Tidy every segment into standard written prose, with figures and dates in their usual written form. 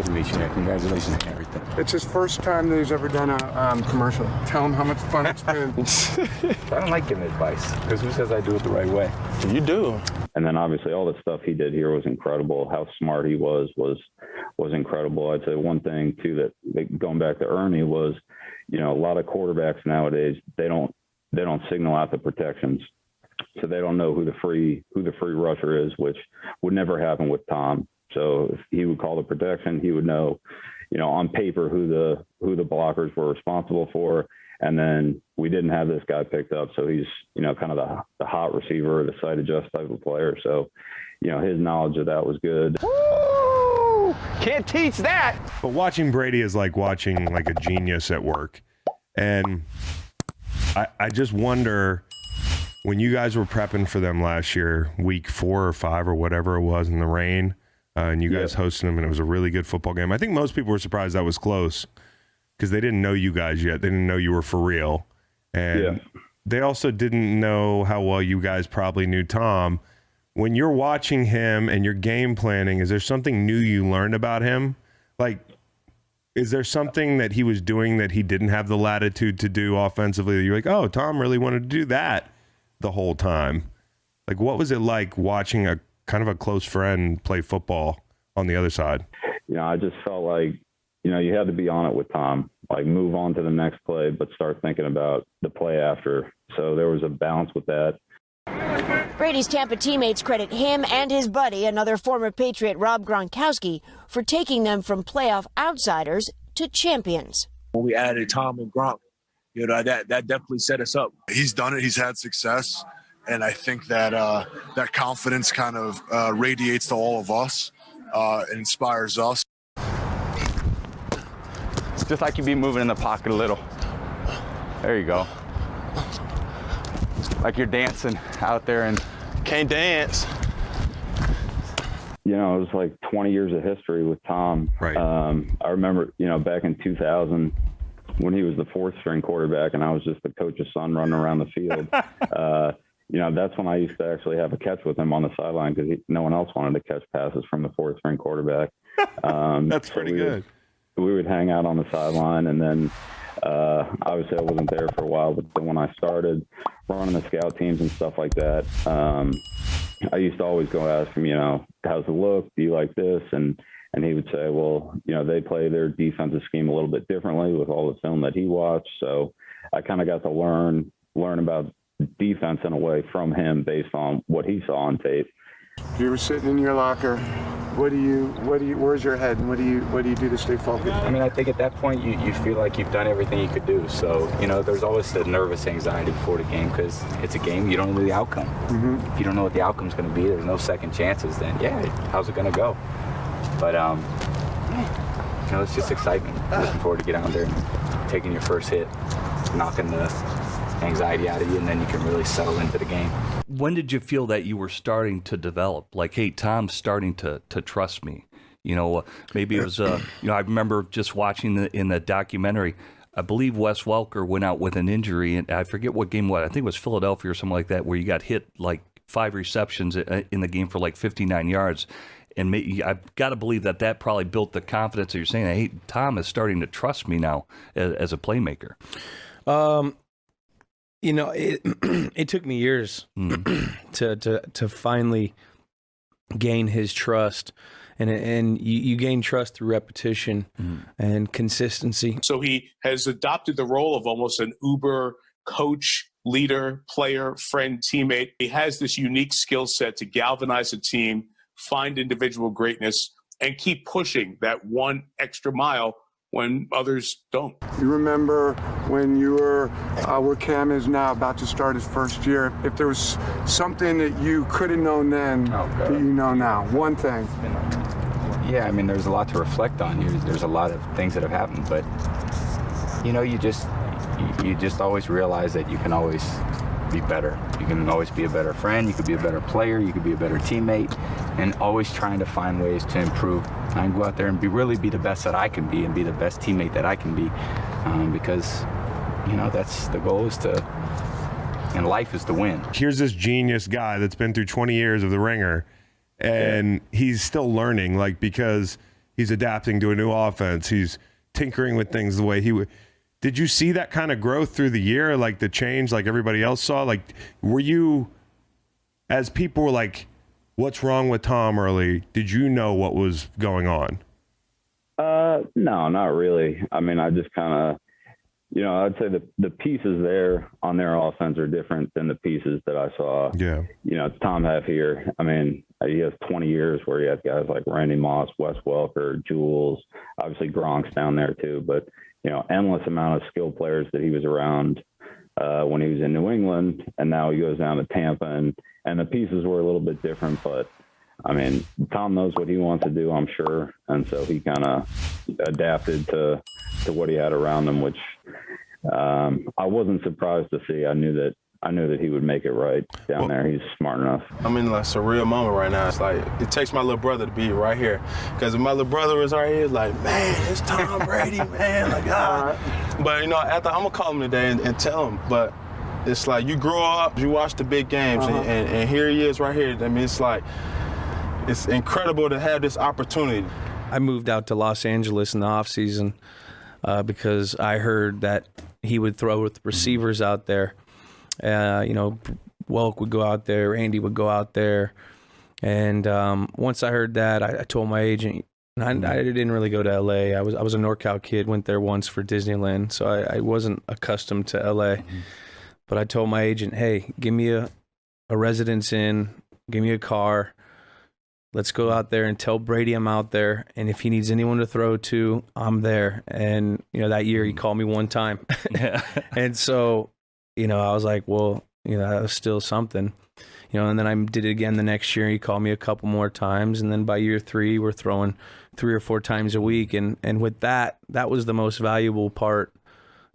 Good to meet you, man. Congratulations on everything. It's his first time that he's ever done a commercial. Tell him how much fun it's been. I don't like giving advice, because who says I do it the right way? You do. And then obviously all the stuff he did here was incredible. How smart he was incredible. I'd say one thing too that going back to Ernie was, a lot of quarterbacks nowadays, they don't signal out the protections. So they don't know who the free rusher is, which would never happen with Tom. So if he would call the protection, he would know, on paper who the blockers were responsible for. And then we didn't have this guy picked up. So he's, kind of the hot receiver, the sight adjust type of player. So, his knowledge of that was good. Woo! Can't teach that. But watching Brady is like watching like a genius at work. And I just wonder, when you guys were prepping for them last year, week 4 or 5 or whatever it was in the rain, and you guys hosted them, and it was a really good football game. I think most people were surprised that was close because they didn't know you guys yet. They didn't know you were for real. And they also didn't know how well you guys probably knew Tom. When you're watching him and you're game planning, is there something new you learned about him? Like, is there something that he was doing that he didn't have the latitude to do offensively that you're like, oh, Tom really wanted to do that the whole time? Like, what was it like watching a kind of a close friend play football on the other side? I just felt like, you had to be on it with Tom, like move on to the next play, but start thinking about the play after. So there was a balance with that. Brady's Tampa teammates credit him and his buddy, another former Patriot, Rob Gronkowski, for taking them from playoff outsiders to champions. When we added Tom and Gronk, that definitely set us up. He's done it. He's had success. And I think that that confidence kind of radiates to all of us and inspires us. It's just like you be moving in the pocket a little. There you go. Like you're dancing out there and can't dance. It was like 20 years of history with Tom. Right. I remember, back in 2000 when he was the 4th string quarterback and I was just the coach's son running around the field. That's when I used to actually have a catch with him on the sideline because no one else wanted to catch passes from the 4th string quarterback. That's pretty good. We would hang out on the sideline, and then obviously I wasn't there for a while, but then when I started running the scout teams and stuff like that, I used to always go ask him, how's it look? Do you like this? And he would say, well, they play their defensive scheme a little bit differently with all the film that he watched. So I kind of got to learn about defense in a way from him based on what he saw on tape. You were sitting in your locker. Where's your head, and what do you do to stay focused? I mean, I think at that point you feel like you've done everything you could do. So, there's always the nervous anxiety before the game because it's a game. You don't know the outcome. If you don't know what the outcome's going to be, there's no second chances. Then, how's it going to go? But, it's just excitement. Looking forward to get out there and taking your first hit, knocking the anxiety out of you, and then you can really settle into the game. When did you feel that you were starting to develop? Like, hey, Tom's starting to trust me. Maybe it was, I remember just watching in the documentary, I believe Wes Welker went out with an injury, and I forget what game it was. I think it was Philadelphia or something like that, where you got hit like 5 receptions in the game for like 59 yards. And I've got to believe that probably built the confidence that you're saying, hey, Tom is starting to trust me now as a playmaker. It took me years to finally gain his trust, and you gain trust through repetition and consistency. So he has adopted the role of almost an uber coach, leader, player, friend, teammate. He has this unique skill set to galvanize a team, find individual greatness, and keep pushing that one extra mile when others don't. You remember when you were where Cam is now, about to start his first year, if there was something that you could have known then that you know now, one thing. Yeah, I mean, there's a lot to reflect on. There's a lot of things that have happened, but you just always realize that you can always be better. You can always be a better friend, you could be a better player, you could be a better teammate, and always trying to find ways to improve. I can go out there and really be the best that I can be and be the best teammate that I can be, because, that's the goal is to, and life is to win. Here's this genius guy that's been through 20 years of the ringer, and he's still learning, because He's adapting to a new offense. He's tinkering with things the way he would. Did you see that kind of growth through the year, like the change like everybody else saw? Like, were you, as people were like, what's wrong with Tom early, did you know what was going on? No, not really. I mean, I just kind of, you know, I'd say the pieces there on their offense are different than the pieces that I saw. Yeah. You know, Tom have here. I mean, he has 20 years where he had guys like Randy Moss, Wes Welker, Jules, obviously Gronk's down there too, but, you know, endless amount of skilled players that he was around when he was in New England, and now he goes down to Tampa, and the pieces were a little bit different, but I mean, Tom knows what he wants to do, I'm sure, and so he kind of adapted to what he had around him, which I wasn't surprised to see. I knew that he would make it right down there. He's smart enough. I'm in like a surreal moment right now. It's like it takes my little brother to be right here, because if my little brother was right here, it's like, man, it's Tom Brady, man, like But you know, after I'm gonna call him today and tell him. But it's like you grow up, you watch the big games, and here he is right here. I mean, it's like it's incredible to have this opportunity. I moved out to Los Angeles in the off season because I heard that he would throw with receivers out there. You know, Welk would go out there, Andy would go out there. And once I heard that, I told my agent, and I didn't really go to LA. I was a NorCal kid, went there once for Disneyland, so I wasn't accustomed to LA. But I told my agent, hey, give me a residence inn, give me a car. Let's go out there and tell Brady I'm out there, and if he needs anyone to throw to, I'm there. And you know, that year he called me one time, and so you know, I was like, well, you know, that was still something, you know. And then I did it again the next year. He called me a couple more times, and then by year 3, we're throwing 3 or 4 times a week. And with that was the most valuable part,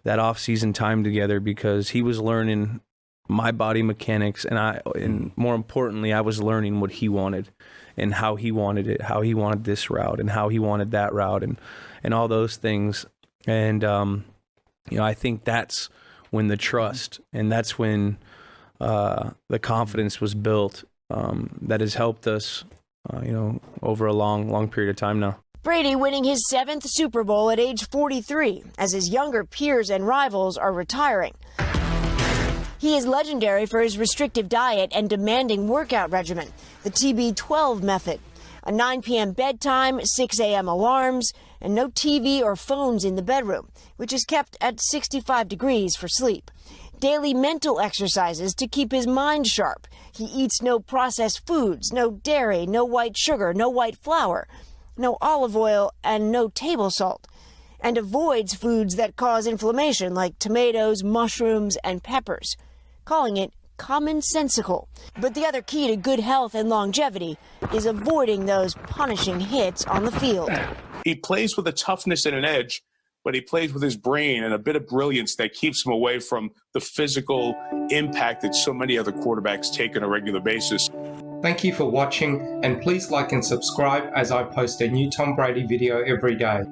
that off-season time together, because he was learning my body mechanics, and more importantly, I was learning what he wanted and how he wanted it, how he wanted this route and how he wanted that route, and all those things. And you know, I think that's when the trust, and that's when the confidence was built, that has helped us, you know, over a long period of time now. Brady winning his 7th Super Bowl at age 43, as his younger peers and rivals are retiring. He is legendary for his restrictive diet and demanding workout regimen, the TB12 method. A 9 p.m. bedtime, 6 a.m. alarms, and no TV or phones in the bedroom, which is kept at 65 degrees for sleep. Daily mental exercises to keep his mind sharp. He eats no processed foods, no dairy, no white sugar, no white flour, no olive oil, and no table salt. And avoids foods that cause inflammation like tomatoes, mushrooms, and peppers, calling it commonsensical. But the other key to good health and longevity is avoiding those punishing hits on the field. He plays with a toughness and an edge, but he plays with his brain and a bit of brilliance that keeps him away from the physical impact that so many other quarterbacks take on a regular basis. Thank you for watching, and please like and subscribe as I post a new Tom Brady video every day.